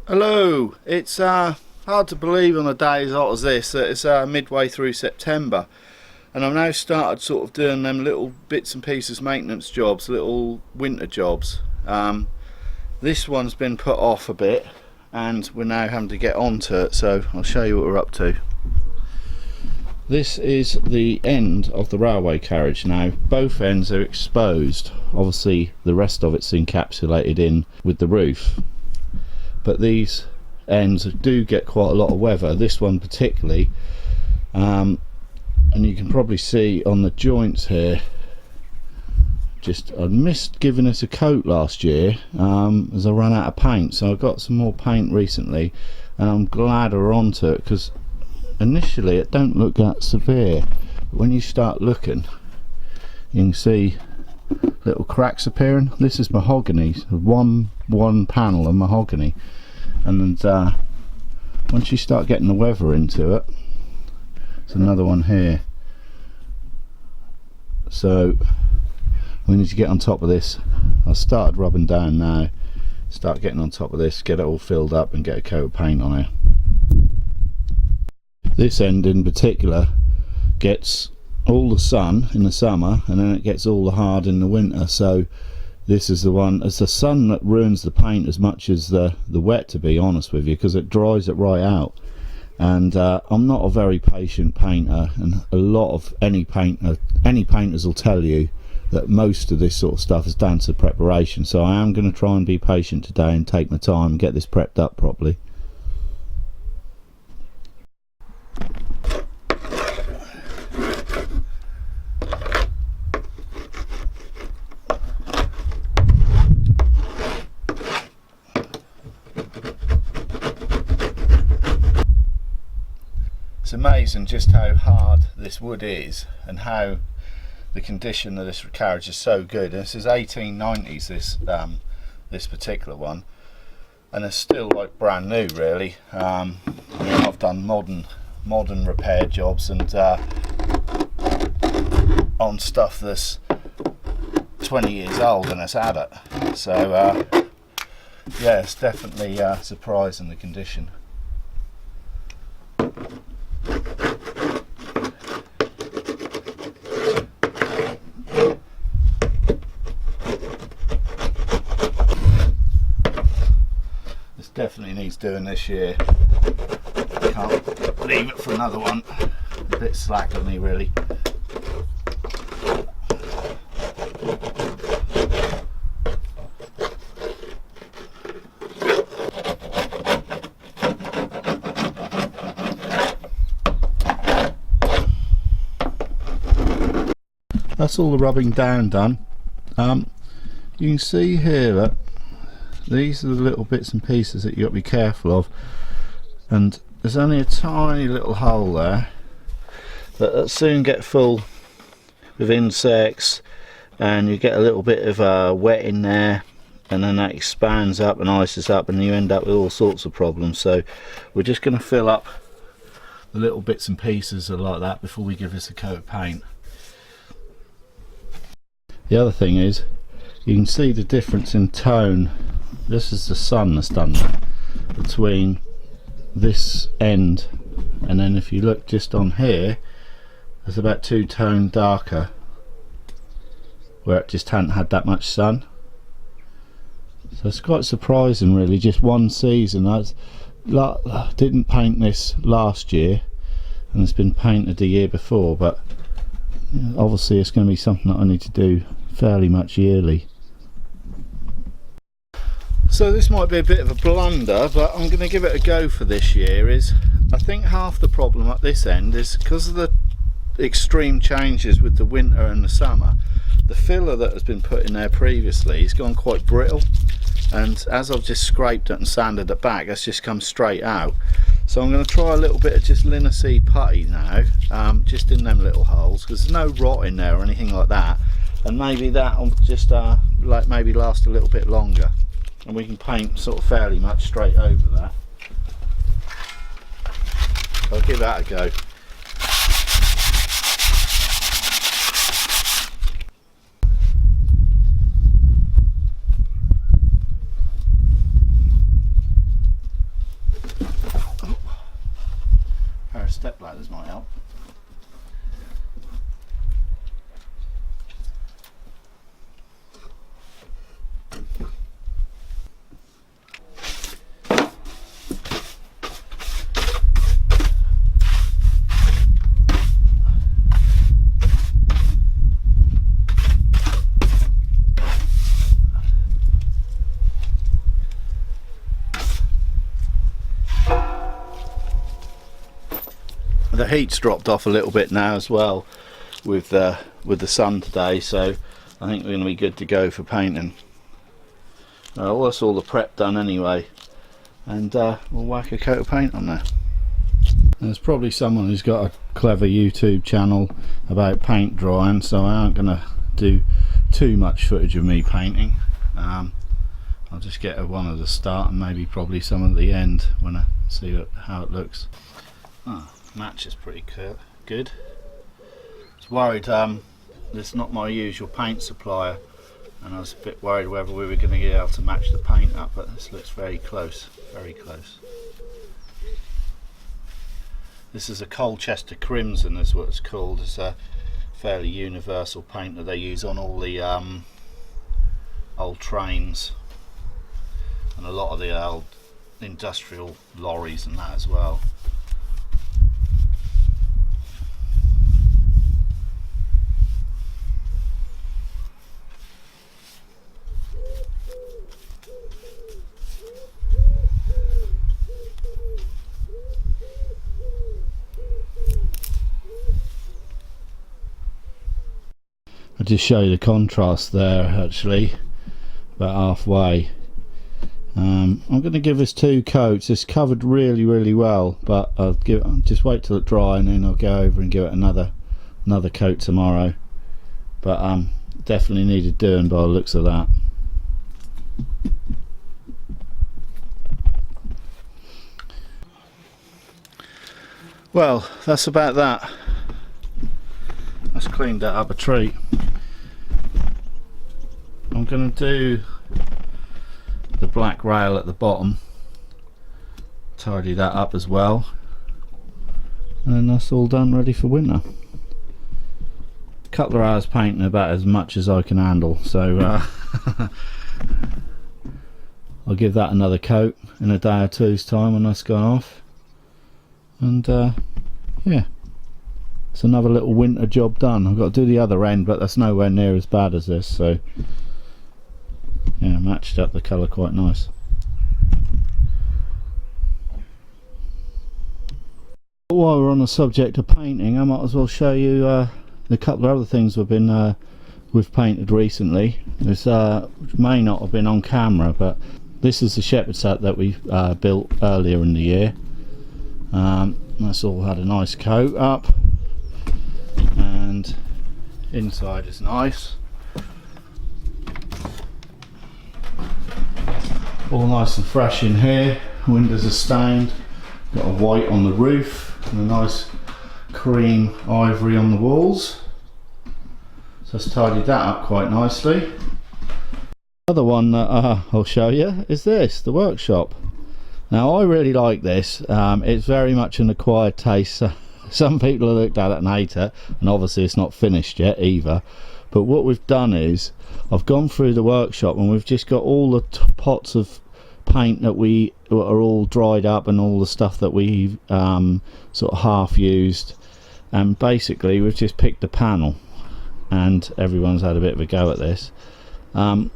Hello, it's hard to believe on a day as hot as this that it's midway through September, and I've now started sort of doing them little bits and pieces maintenance jobs, little winter jobs. This one's been put off a bit and we're now having to get onto it, so I'll show you what we're up to. This is the end of the railway carriage. Now both ends are exposed, obviously the rest of it's encapsulated in with the roof, but these ends do get quite a lot of weather, this one particularly, and you can probably see on the joints here, I missed giving this a coat last year as I ran out of paint, so I got some more paint recently and I'm glad we're onto it, because initially it don't look that severe, but when you start looking you can see little cracks appearing. This is mahogany, one panel of mahogany, and once you start getting the weather into it, there's another one here, so we need to get on top of this. I started rubbing down now, start getting on top of this, get it all filled up and get a coat of paint on it. This end in particular gets all the sun in the summer and then it gets all the hard in the winter, so this is the one, it's the sun that ruins the paint as much as the wet, to be honest with you, because it dries it right out. And I'm not a very patient painter, and a lot of any painters will tell you that most of this sort of stuff is down to preparation, so I am going to try and be patient today and take my time and get this prepped up properly. It's amazing just how hard this wood is and how the condition of this carriage is so good. And this is 1890s, this particular one, and it's still like brand new really. I mean, I've done modern repair jobs and on stuff that's 20 years old and it's had it, so yeah, it's definitely surprising, the condition. Definitely needs doing this year. Can't leave it for another one. A bit slack of me really. That's all the rubbing down done. You can see here that these are the little bits and pieces that you've got to be careful of, and there's only a tiny little hole there that'll soon get full with insects, and you get a little bit of wet in there, and then that expands up and ices up and you end up with all sorts of problems. So we're just going to fill up the little bits and pieces like that before we give this a coat of paint. The other thing is, you can see the difference in tone. This is the sun that's done that, between this end and then if you look just on here, there's about 2 tone darker where it just hadn't had that much sun. So it's quite surprising really, just one season. I didn't paint this last year and it's been painted the year before, but obviously it's going to be something that I need to do fairly much yearly. So this might be a bit of a blunder, but I'm going to give it a go for this year. I think half the problem at this end is because of the extreme changes with the winter and the summer. The filler that has been put in there previously has gone quite brittle, and as I've just scraped it and sanded it back, it's just come straight out. So I'm going to try a little bit of just linseed putty now, just in them little holes, because there's no rot in there or anything like that, and maybe that'll just maybe last a little bit longer. And we can paint sort of fairly much straight over that. I'll give that a go. step ladders might help. The heat's dropped off a little bit now as well with the sun today, so I think we're going to be good to go for painting. Well, that's all the prep done anyway, and we'll whack a coat of paint on there. There's probably someone who's got a clever YouTube channel about paint drying, so I aren't going to do too much footage of me painting. I'll just get one at the start and maybe probably some at the end when I see how it looks. Match is pretty good. I was worried, this is not my usual paint supplier, and I was a bit worried whether we were going to get able to match the paint up, but this looks very close, very close. This is a Colchester Crimson is what it's called. It's a fairly universal paint that they use on all the old trains and a lot of the old industrial lorries and that as well. I'll just show you the contrast there actually, about halfway. I'm going to give this 2 coats. It's covered really well, but I'll just wait till it dry and then I'll go over and give it another coat tomorrow. But definitely needed doing by the looks of that. Well, that's about that. Let's clean that up a treat. I'm going to do the black rail at the bottom, tidy that up as well, and then that's all done, ready for winter. A couple of hours painting, about as much as I can handle, so I'll give that another coat in a day or two's time when that's gone off, and yeah, it's another little winter job done. I've got to do the other end, but that's nowhere near as bad as this, so yeah, matched up the colour quite nice. While we're on the subject of painting, I might as well show you the couple of other things we've painted recently. This may not have been on camera, but this is the shepherd's hut that we built earlier in the year. That's all had a nice coat up, and inside is nice. All nice and fresh in here. Windows are stained. Got a white on the roof and a nice cream ivory on the walls. So it's tidied that up quite nicely. The other one that I'll show you is this, the workshop. Now I really like this. It's very much an acquired taste. Some people have looked at it and hate it, and obviously it's not finished yet either. But what we've done is I've gone through the workshop and we've just got all the pots of paint that are all dried up and all the stuff that we've sort of half used, and basically we've just picked a panel, and everyone's had a bit of a go at this. I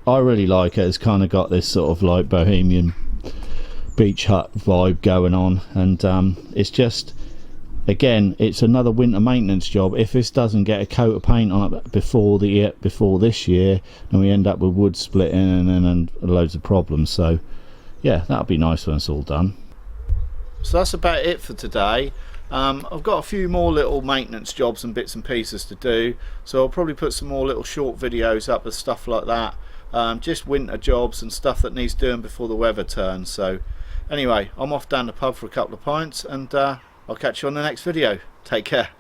really like it. It's kind of got this sort of like bohemian beach hut vibe going on, and it's just, again, it's another winter maintenance job. If this doesn't get a coat of paint on it before this year, then we end up with wood splitting and loads of problems. So yeah, that'll be nice when it's all done. So that's about it for today. I've got a few more little maintenance jobs and bits and pieces to do, so I'll probably put some more little short videos up of stuff like that, just winter jobs and stuff that needs doing before the weather turns. So anyway, I'm off down the pub for a couple of pints, and I'll catch you on the next video. Take care.